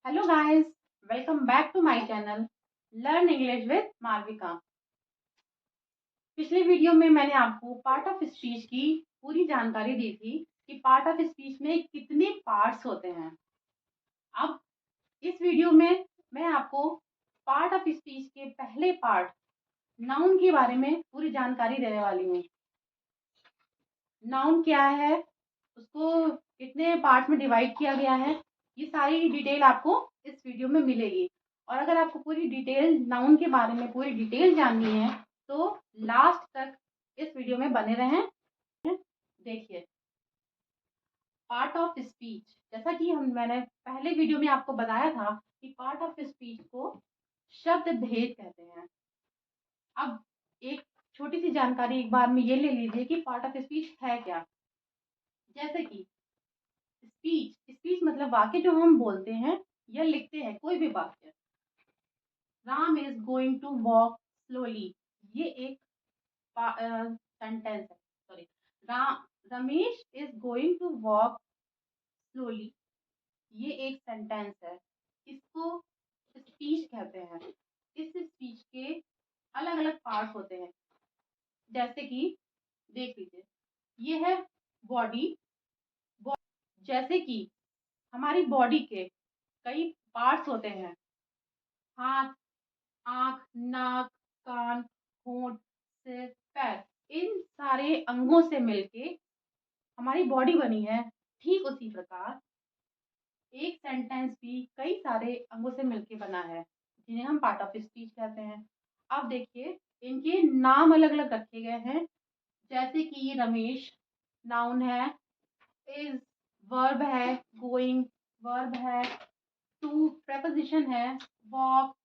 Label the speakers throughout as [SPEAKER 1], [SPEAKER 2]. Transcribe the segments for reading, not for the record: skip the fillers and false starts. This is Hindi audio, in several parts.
[SPEAKER 1] Hello guys, welcome back to my channel learn English with Malvika. पिछले वीडियो में मैंने आपको पार्ट ऑफ स्पीच की पूरी जानकारी दी थी कि पार्ट ऑफ स्पीच में कितने पार्ट्स होते हैं। अब इस वीडियो में मैं आपको पार्ट ऑफ स्पीच के पहले पार्ट नाउन के बारे में पूरी जानकारी देने वाली हूँ। नाउन क्या है, उसको कितने पार्ट में डिवाइड किया गया है, ये सारी डिटेल आपको इस वीडियो में मिलेगी। और अगर आपको पूरी डिटेल नाउन के बारे में पूरी डिटेल जाननी है तो लास्ट तक इस वीडियो में बने रहें। देखिए, पार्ट ऑफ स्पीच, जैसा कि मैंने पहले वीडियो में आपको बताया था कि पार्ट ऑफ स्पीच को शब्द भेद कहते हैं। अब एक छोटी सी जानकारी एक बार में ये ले लीजिए कि पार्ट ऑफ स्पीच है क्या। जैसे कि स्पीच स्पीच मतलब वाक्य जो हम बोलते हैं या लिखते हैं, कोई भी वाक्य। Ram is going to walk slowly, ये एक सेंटेंस है। Sorry, Ram Ramesh is going to walk slowly, ये एक सेंटेंस है। इसको स्पीच कहते हैं। इस स्पीच के अलग अलग पार्ट होते हैं। जैसे कि देख लीजिए, ये है बॉडी। जैसे कि हमारी बॉडी के कई पार्ट्स होते हैं। हाथ, आंख, नाक, कान, होंठ, सिर, पैर, इन सारे अंगों से मिलके हमारी बॉडी बनी है। ठीक उसी प्रकार एक सेंटेंस भी कई सारे अंगों से मिलके बना है, जिन्हें हम पार्ट ऑफ स्पीच कहते हैं। अब देखिए, इनके नाम अलग अलग रखे गए हैं। जैसे कि ये रमेश नाउन है, इज वर्ब है, गोइंग वर्ब है, टू प्रेपोजिशन है, वॉक,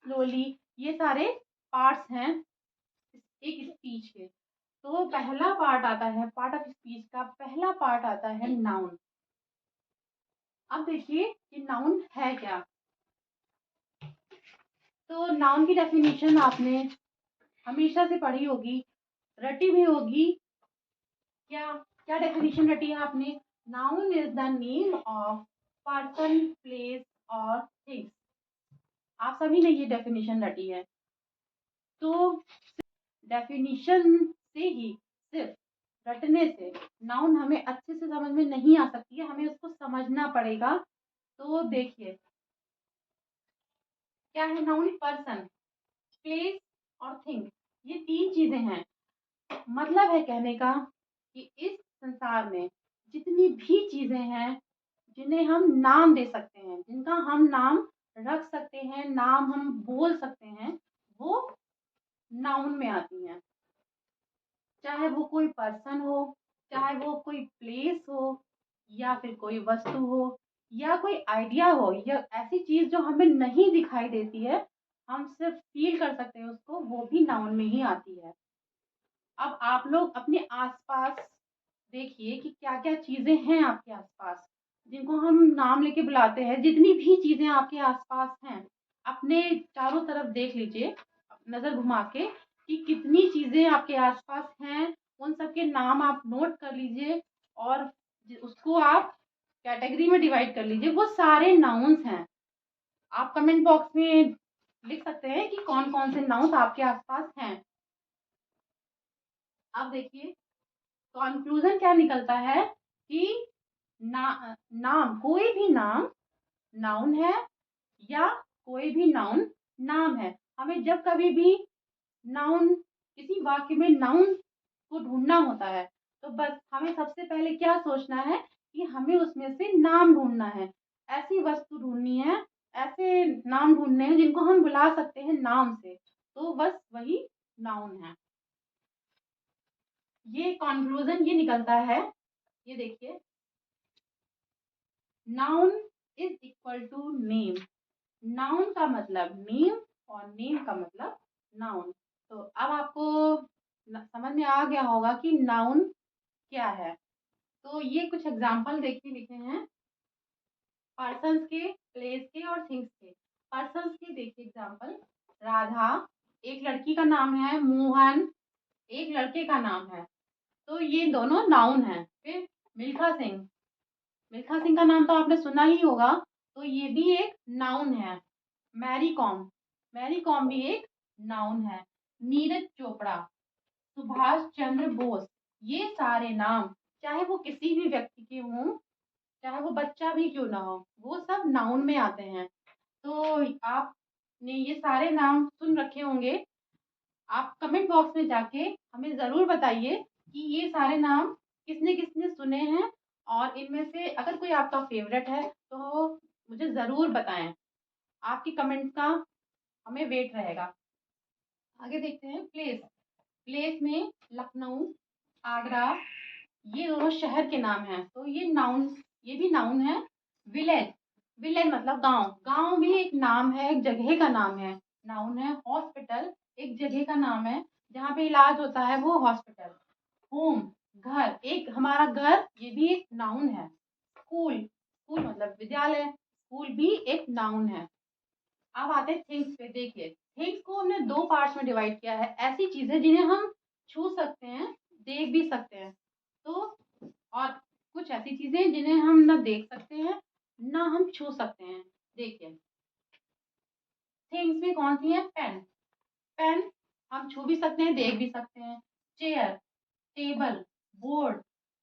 [SPEAKER 1] स्लोली, ये सारे पार्ट्स हैं एक स्पीच के। तो पहला पार्ट आता है, पार्ट ऑफ स्पीच का पहला पार्ट आता है नाउन। अब देखिए कि नाउन है क्या। तो नाउन की डेफिनेशन आपने हमेशा से पढ़ी होगी, रटी भी होगी। क्या क्या डेफिनेशन रटी है आपने? Noun is the name of person, place और थिंग्स। आप सभी ने ये डेफिनेशन रटी है। तो डेफिनेशन से ही, सिर्फ रटने से नाउन हमें अच्छे से समझ में नहीं आ सकती है, हमें उसको समझना पड़ेगा। तो देखिए, क्या है नाउन? पर्सन, प्लेस और थिंग, ये तीन चीजें हैं। मतलब है कहने का कि इस संसार में जितनी भी चीजें हैं जिन्हें हम नाम दे सकते हैं, जिनका हम नाम रख सकते हैं, नाम हम बोल सकते हैं, वो नाउन में आती हैं। चाहे वो कोई पर्सन हो, चाहे वो कोई प्लेस हो, या फिर कोई वस्तु हो, या कोई आइडिया हो, या ऐसी चीज जो हमें नहीं दिखाई देती है, हम सिर्फ फील कर सकते हैं उसको, वो भी नाउन में ही आती है। अब आप लोग अपने आसपास देखिए कि क्या क्या चीजें हैं आपके आसपास जिनको हम नाम लेके बुलाते हैं। जितनी भी चीजें आपके आसपास हैं, अपने चारों तरफ देख लीजिए नजर घुमा के कि कितनी चीजें आपके आसपास हैं। उन सब के नाम आप नोट कर लीजिए और उसको आप कैटेगरी में डिवाइड कर लीजिए। वो सारे नाउन्स हैं। आप कमेंट बॉक्स में लिख सकते हैं कि कौन कौन से नाउन्स आपके आसपास हैं। अब देखिए, कंक्लूजन क्या निकलता है कि नाम, कोई भी नाम नाउन है या कोई भी नाउन नाम है। हमें जब कभी भी नाउन, किसी वाक्य में नाउन को ढूंढना होता है, तो बस हमें सबसे पहले क्या सोचना है कि हमें उसमें से नाम ढूंढना है। ऐसी वस्तु ढूंढनी है, ऐसे नाम ढूंढने हैं जिनको हम बुला सकते हैं नाम से, तो बस वही नाउन है। ये कंक्लूजन ये निकलता है, ये देखिए, noun is equal to name. Noun का मतलब नेम और नेम का मतलब नाउन। तो अब आपको समझ में आ गया होगा कि नाउन क्या है। तो ये कुछ एग्जाम्पल देखिए लिखे हैं पर्सन्स के, प्लेस के और थिंग्स के। पर्सन्स के देखिए एग्जाम्पल, राधा एक लड़की का नाम है, मोहन एक लड़के का नाम है, तो ये दोनों नाउन है। फिर मिल्खा सिंह, मिल्खा सिंह का नाम तो आपने सुना ही होगा, तो ये भी एक नाउन है। मैरी कॉम, मैरी कॉम भी एक नाउन है। नीरज चोपड़ा, सुभाष चंद्र बोस, ये सारे नाम चाहे वो किसी भी व्यक्ति के हों, चाहे वो बच्चा भी क्यों ना हो, वो सब नाउन में आते हैं। तो आपने ये सारे नाम सुन रखे होंगे। आप कमेंट बॉक्स में जाके हमें ज़रूर बताइए कि ये सारे नाम किसने किसने सुने हैं, और इनमें से अगर कोई आपका फेवरेट है तो मुझे ज़रूर बताएं। आपकी कमेंट का हमें वेट रहेगा। आगे देखते हैं प्लेस। प्लेस में लखनऊ, आगरा, ये दोनों शहर के नाम हैं, तो ये नाउन, ये भी नाउन है। विलेज, विलेज मतलब गांव, गांव भी एक नाम है, एक जगह का नाम है, नाउन है। हॉस्पिटल एक जगह का नाम है जहाँ पे इलाज होता है, वो हॉस्पिटल। होम घर, एक हमारा घर, ये भी एक नाउन है। स्कूल, स्कूल मतलब विद्यालय, स्कूल भी एक नाउन है। अब आते हैं थिंग्स पे। देखिए थिंग्स को हमने दो पार्ट्स में डिवाइड किया है। ऐसी चीजें जिन्हें हम छू सकते हैं, देख भी सकते हैं, तो और कुछ ऐसी चीजें जिन्हें हम ना देख सकते हैं ना हम छू सकते हैं। देखिए थिंग्स में कौन सी है? पेन, पेन हम छू भी सकते हैं, देख भी सकते हैं। चेयर, टेबल, बोर्ड,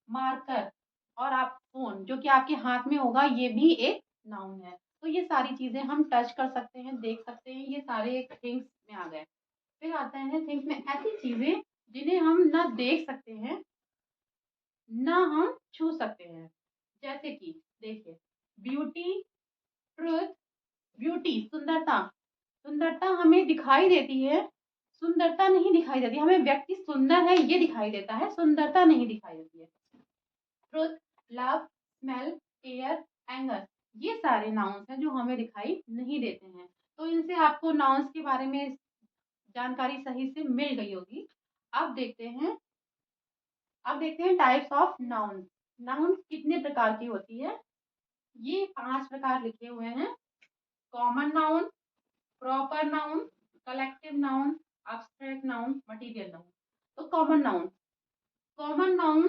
[SPEAKER 1] मार्कर, और आप फोन जो कि आपके हाथ में होगा, ये भी एक नाउन है। तो ये सारी चीजें हम टच कर सकते हैं, देख सकते हैं, ये सारे थिंग्स में आ गए। फिर आते हैं थिंग्स में ऐसी चीजें जिन्हें हम ना देख सकते हैं ना हम छू सकते हैं। जैसे कि देखिए ब्यूटी, ट्रुथ, ब्यूटी सुंदरता, सुंदरता हमें दिखाई देती है, सुंदरता नहीं दिखाई देती। हमें व्यक्ति सुंदर है ये दिखाई देता है, सुंदरता नहीं दिखाई देती है। Truth, love, smell, air, anger, ये सारे नाउन्स हैं जो हमें दिखाई नहीं देते हैं। तो इनसे आपको नाउन्स के बारे में जानकारी सही से मिल गई होगी। अब देखते हैं, अब देखते हैं टाइप्स ऑफ नाउन। नाउन कितने प्रकार की होती है? ये 5 प्रकार लिखे हुए हैं। Common noun, proper noun, collective noun, abstract noun, material noun. तो common noun, common noun,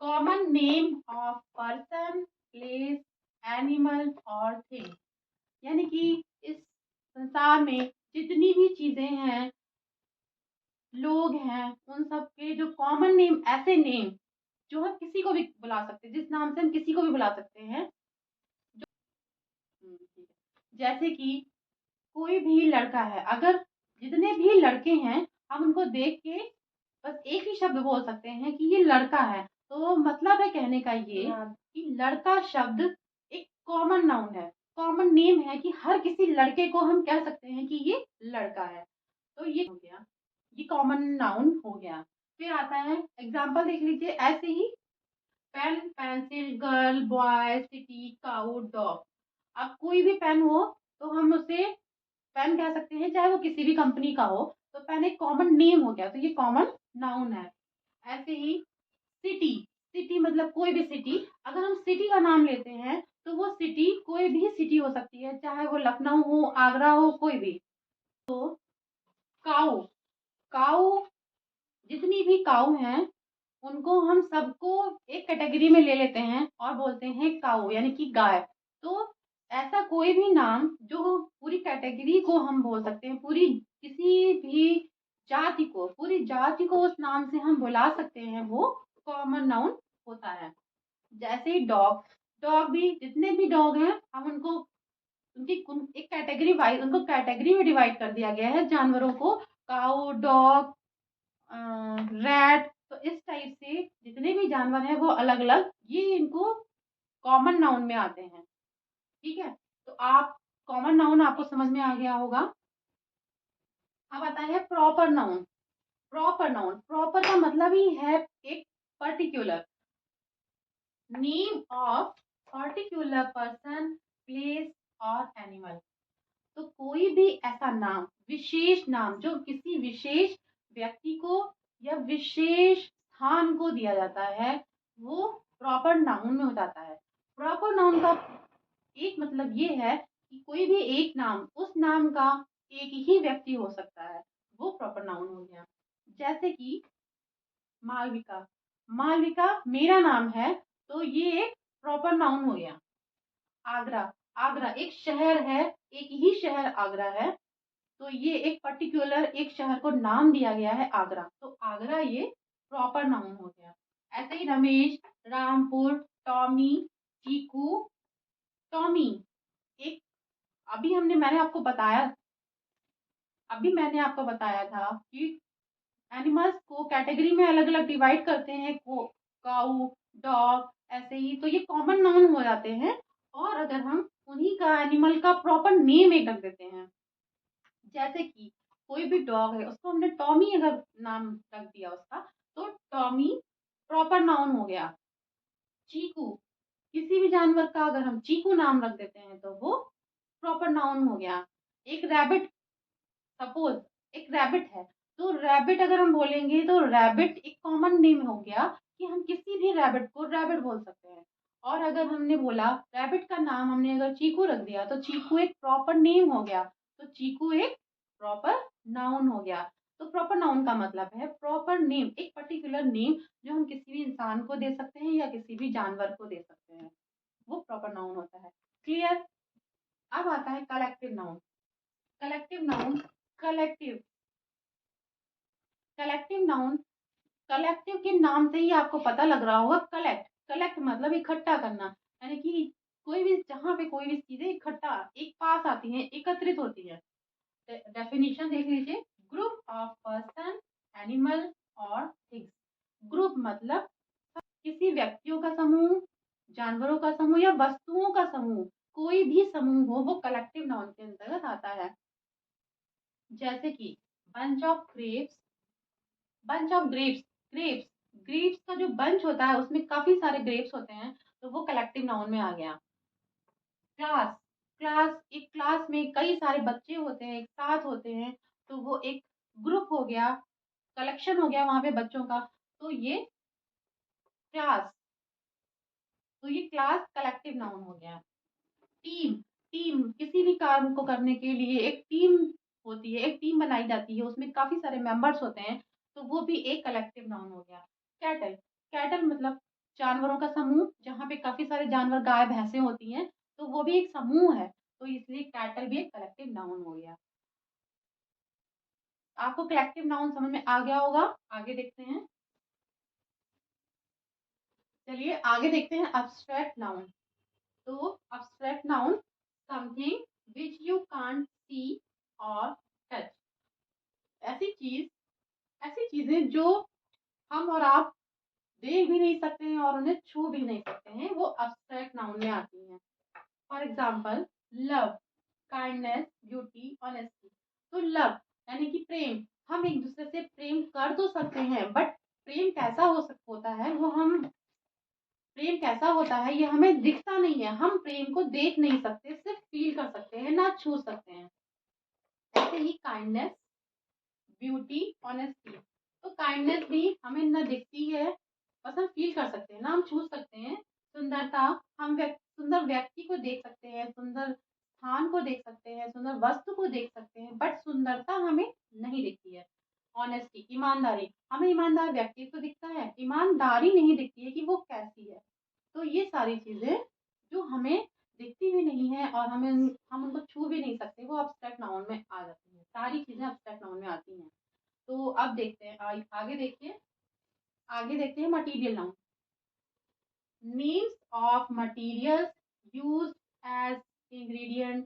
[SPEAKER 1] common name of person, place, animal और थिंग। यानी कि इस संसार में जितनी भी चीजें हैं, लोग हैं, उन सब के जो कॉमन नेम, ऐसे नेम जो हम किसी को भी बुला सकते हैं, जिस नाम से हम किसी को भी बुला सकते हैं। जैसे कि कोई भी लड़का है, अगर जितने भी लड़के हैं हम उनको देख के बस एक ही शब्द बोल सकते हैं कि ये लड़का है। तो मतलब है कहने का ये कि लड़का शब्द एक कॉमन नाउन है, कॉमन नेम है, कि हर किसी लड़के को हम कह सकते हैं कि ये लड़का है। तो ये हो गया, ये कॉमन नाउन हो गया। फिर आता है एग्जाम्पल, देख लीजिए ऐसे ही। Pen, pencil, girl, boy, city, cow, dog. अब कोई भी पेन हो तो हम उसे पेन कह सकते हैं, चाहे वो किसी भी कंपनी का हो। तो पेन एक कॉमन नेम हो गया, तो ये कॉमन नाउन है। ऐसे ही सिटी, सिटी मतलब कोई भी सिटी, अगर हम सिटी का नाम लेते हैं तो वो सिटी कोई भी सिटी हो सकती है, चाहे वो लखनऊ हो, आगरा हो, कोई भी। तो काऊ, काऊ, जितनी भी काऊ हैं उनको हम सबको एक कैटेगरी में ले लेते हैं और बोलते हैं काऊ, यानी कि गाय। तो ऐसा कोई भी नाम जो पूरी कैटेगरी को हम बोल सकते हैं, पूरी किसी भी जाति को, पूरी जाति को उस नाम से हम बुला सकते हैं, वो कॉमन नाउन होता है। जैसे ही डॉग, डॉग भी जितने भी डॉग हैं हम उनको उनकी एक कैटेगरी वाइज, उनको कैटेगरी में डिवाइड कर दिया गया है जानवरों को। काऊ, डॉग, रैट, तो इस टाइप से जितने भी जानवर हैं वो अलग अलग, ये इनको कॉमन नाउन में आते हैं। ठीक है, तो आप कॉमन नाउन आपको समझ में आ गया होगा। अब आता है proper noun. Proper noun, proper का मतलब ही है एक particular name of particular person, place और एनिमल। तो कोई भी ऐसा नाम, विशेष नाम जो किसी विशेष व्यक्ति को या विशेष स्थान को दिया जाता है, वो प्रॉपर नाउन में हो जाता है। प्रॉपर नाउन का एक मतलब ये है कि कोई भी एक नाम, उस नाम का एक ही व्यक्ति हो सकता है, वो प्रॉपर नाउन हो गया। जैसे कि मालविका, मालविका मेरा नाम है, तो ये एक प्रॉपर नाउन हो गया। आगरा, आगरा एक शहर है, एक ही शहर आगरा है, तो ये एक पर्टिकुलर एक शहर को नाम दिया गया है आगरा, तो आगरा ये प्रॉपर नाउन हो गया। ऐसे ही रमेश, रामपुर, टॉमी, चीकू, टॉमी एक अभी हमने मैंने आपको बताया अभी मैंने आपको बताया था कि एनिमल्स को कैटेगरी में अलग अलग डिवाइड करते हैं, को काऊ, डॉग, ऐसे ही, तो ये कॉमन नाउन हो जाते हैं। और अगर हम उन्हीं का एनिमल का प्रॉपर नेम एक रख देते हैं, जैसे कि कोई भी डॉग है उसको हमने टॉमी अगर नाम रख दिया उसका, तो टॉमी प्रॉपर नाउन हो गया। चीकू, किसी भी जानवर का अगर हम चीकू नाम रख देते हैं तो वो प्रॉपर नाउन हो गया। एक रैबिट, सपोज एक रैबिट है, तो रैबिट अगर हम बोलेंगे तो रैबिट एक कॉमन नेम हो गया कि हम किसी भी रैबिट को रैबिट बोल सकते हैं। और अगर हमने बोला रैबिट का नाम हमने अगर चीकू रख दिया तो चीकू एक प्रॉपर नेम हो गया, तो चीकू एक प्रॉपर नाउन हो गया। तो प्रॉपर नाउन का मतलब है प्रॉपर नेम, एक पर्टिकुलर नेम जो हम किसी भी इंसान को दे सकते हैं या किसी भी जानवर को दे सकते हैं, वो प्रॉपर नाउन होता है। क्लियर? अब आता है collective noun. Collective noun, collective collective noun, collective के नाम से ही आपको पता लग रहा होगा, कलेक्ट, कलेक्ट मतलब इकट्ठा करना, यानी कि कोई भी जहाँ पे कोई भी चीजें इकट्ठा एक पास आती हैं, एकत्रित होती है। डेफिनेशन देख लीजिए, ग्रुप ऑफ पर्सन, एनिमल और थिंग्स। ग्रुप मतलब किसी व्यक्तियों का समूह, जानवरों का समूह या वस्तुओं का समूह, कोई भी समूह हो वो कलेक्टिव नाउन के अंतर्गत आता है। जैसे कि bunch of grapes, bunch of grapes, grapes, grapes का जो बंच होता है उसमें काफी सारे ग्रेप्स होते हैं, तो वो कलेक्टिव नाउन में आ गया। क्लास, क्लास एक क्लास में कई सारे बच्चे होते हैं, एक साथ होते हैं, तो वो एक ग्रुप हो गया, कलेक्शन हो गया वहां पे बच्चों का, तो ये क्लास, तो ये क्लास कलेक्टिव नाउन हो गया। टीम, टीम किसी भी काम को करने के लिए एक टीम होती है, एक टीम बनाई जाती है, उसमें काफी सारे मेंबर्स होते हैं, तो वो भी एक कलेक्टिव नाउन हो गया। कैटल, कैटल मतलब जानवरों का समूह, जहाँ पे काफी सारे जानवर गाय भैंसे होती हैं, तो वो भी एक समूह है, तो इसलिए कैटल भी एक कलेक्टिव नाउन हो गया। आपको कलेक्टिव नाउन समझ में आ गया होगा। आगे देखते हैं, चलिए आगे देखते हैं अब्स्ट्रैक्ट नाउन। तो abstract noun, something which you can't see और टच, ऐसी चीज, ऐसी चीजें जो हम और आप देख भी नहीं सकते हैं और उन्हें छू भी नहीं सकते हैं, वो अब्स्ट्रैक्ट नाउन में आती हैं। For example love, kindness, beauty, honesty. तो लव यानी कि प्रेम, हम एक दूसरे से प्रेम कर तो सकते हैं, बट प्रेम कैसा होता है वो हम, प्रेम कैसा होता है ये हमें दिखता नहीं है, हम प्रेम को देख नहीं सकते, सिर्फ फील कर सकते हैं, ना छू सकते हैं। ऐसे ही काइंडनेस, ब्यूटी, ऑनेस्टी, तो काइंडनेस भी हमें न दिखती है, बस हम फील कर सकते हैं, ना हम छू सकते हैं। सुंदरता, हम सुंदर व्यक्ति को देख सकते हैं, सुंदर स्थान को देख सकते हैं, सुंदर वस्तु को देख सकते हैं, बट सुंदरता हमें नहीं दिखती है। ऑनेस्टी, ईमानदारी, हमें ईमानदार व्यक्ति को दिखता है, ईमानदारी नहीं दिखती है कि वो कैसी है। तो ये सारी चीजें जो हमें दिखती भी नहीं है और हम उनको छू भी नहीं सकते, वो अब्स्ट्रैक्ट नाउन में आ जाती हैं, सारी चीजें अब्स्ट्रैक्ट नाउन में आती हैं। तो अब देखते हैं आगे देखिए, आगे देखते हैं material noun. Names of materials used as ingredient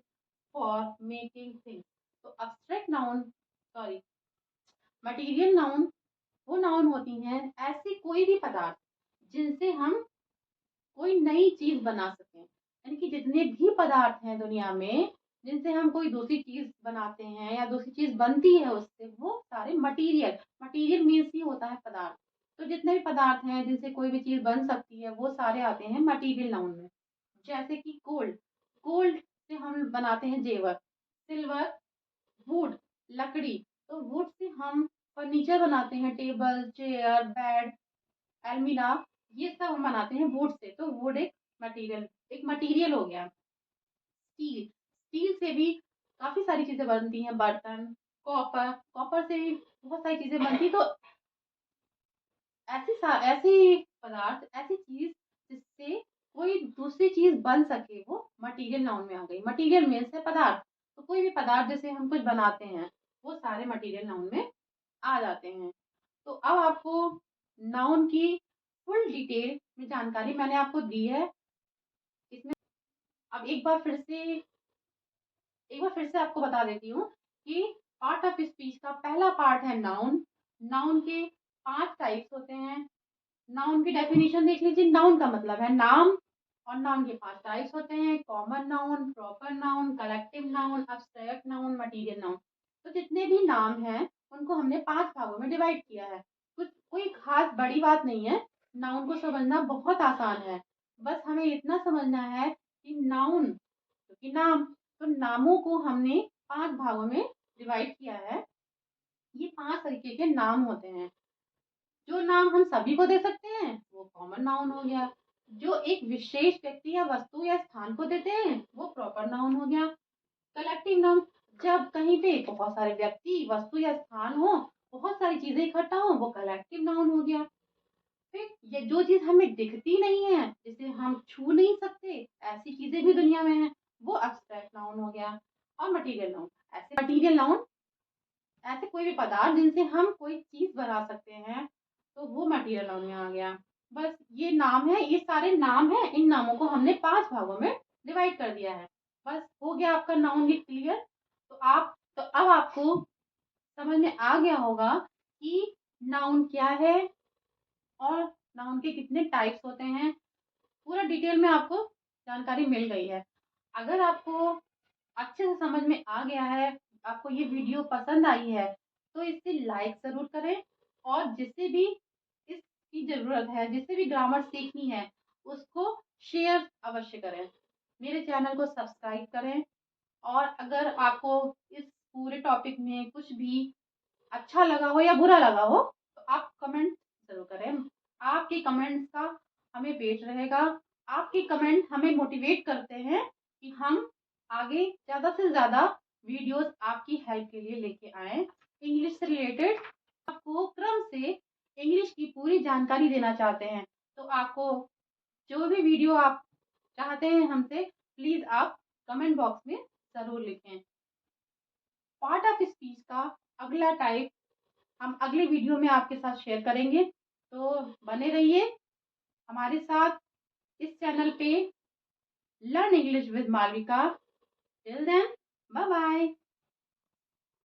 [SPEAKER 1] for making things. तो abstract noun, sorry, material noun वो नाउन होती हैं ऐसी कोई भी पदार्थ जिनसे हम कोई नई चीज बना सकें, यानी कि जितने भी पदार्थ हैं दुनिया में जिनसे हम कोई दूसरी चीज बनाते हैं या दूसरी चीज बनती है उससे, वो सारे मटेरियल, मटेरियल मीन्स ही होता है पदार्थ, तो जितने भी पदार्थ हैं जिनसे कोई भी चीज बन सकती है वो सारे आते हैं मटेरियल नाउन में। जैसे कि गोल्ड, गोल्ड से हम बनाते हैं जेवर, सिल्वर, वुड, लकड़ी, तो वुड से हम फर्नीचर बनाते हैं, टेबल, चेयर, बेड, अलमीरा, ये सब हम बनाते हैं वुड से, तो वुड एक मटेरियल हो गया। स्टील, स्टील से भी काफी सारी चीजें बनती हैं, बर्तन, कॉपर, कॉपर से भी बहुत सारी चीजें बनती, तो ऐसी पदार्थ, ऐसी चीज जिससे कोई दूसरी चीज बन सके वो मटेरियल नाउन में आ गई। मटेरियल मीन्स है पदार्थ, तो कोई भी पदार्थ जैसे हम कुछ बनाते हैं वो सारे मटेरियल नाउन में आ जाते हैं। तो अब आपको नाउन की फुल डिटेल में जानकारी मैंने आपको दी है। इसमें अब एक बार फिर से आपको बता देती हूँ कि पार्ट ऑफ स्पीच का पहला पार्ट है नाउन। नाउन के 5 टाइप्स होते हैं। नाउन की डेफिनेशन देख लीजिए। नाउन का मतलब है नाम, और नाउन के 5 टाइप्स होते हैं, common noun, proper noun, collective noun, abstract noun, material noun. तो जितने भी नाम हैं उनको हमने 5 भागों में डिवाइड किया है। कुछ कोई खास बड़ी बात नहीं है, नाउन को समझना बहुत आसान है। बस हमें इतना समझना है कि नाउन क्योंकि नाम, तो नामों को हमने 5 भागों में डिवाइड किया है। ये 5 तरीके के नाम होते हैं। जो नाम हम सभी को दे सकते हैं वो कॉमन नाउन हो गया। जो एक विशेष व्यक्ति या वस्तु या स्थान को देते हैं वो प्रॉपर नाउन हो गया। कलेक्टिव नाउन, जब कहीं पे बहुत सारे व्यक्ति, वस्तु या स्थान हो, बहुत सारी चीजें इकट्ठा हो, वो कलेक्टिव नाउन हो गया। फिर ये जो चीज हमें दिखती नहीं है, जिसे हम छू नहीं सकते, ऐसी चीजें भी दुनिया में है, वो एब्स्ट्रैक्ट नाउन हो गया। और मटेरियल नाउन, ऐसे मटेरियल नाउन ऐसे कोई भी पदार्थ जिनसे हम कोई चीज बना सकते हैं, तो वो मटेरियल नाउन में आ गया। बस ये नाम है, ये सारे नाम है। इन नामों को हमने 5 भागों में डिवाइड कर दिया है। बस हो गया आपका नाउन भी क्लियर। तो अब आपको समझ में आ गया होगा कि नाउन क्या है और नाउन के कितने टाइप्स होते हैं। पूरा डिटेल में आपको जानकारी मिल गई है। अगर आपको अच्छे से समझ में आ गया है, आपको ये वीडियो पसंद आई है, तो इसे लाइक ज़रूर करें। और जिसे भी इसकी ज़रूरत है, जिसे भी ग्रामर सीखनी है, उसको शेयर अवश्य करें। मेरे चैनल को सब्सक्राइब करें। और अगर आपको इस पूरे टॉपिक में कुछ भी अच्छा लगा हो या बुरा लगा हो, तो आप कमेंट ज़रूर करें। आपके कमेंट्स का हमें वेट रहेगा। आपके कमेंट हमें मोटिवेट करते हैं कि हम आगे ज़्यादा से ज़्यादा वीडियोस आपकी हेल्प के लिए लेके आए। इंग्लिश से रिलेटेड आपको क्रम से इंग्लिश की पूरी जानकारी देना चाहते हैं, तो आपको जो भी वीडियो आप चाहते हैं हमसे, प्लीज़ आप कमेंट बॉक्स में ज़रूर लिखें। पार्ट ऑफ स्पीच का अगला टाइप हम अगले वीडियो में आपके साथ शेयर करेंगे, तो बने रहिए हमारे साथ इस चैनल पे learn English with Malvika. Till then, bye bye.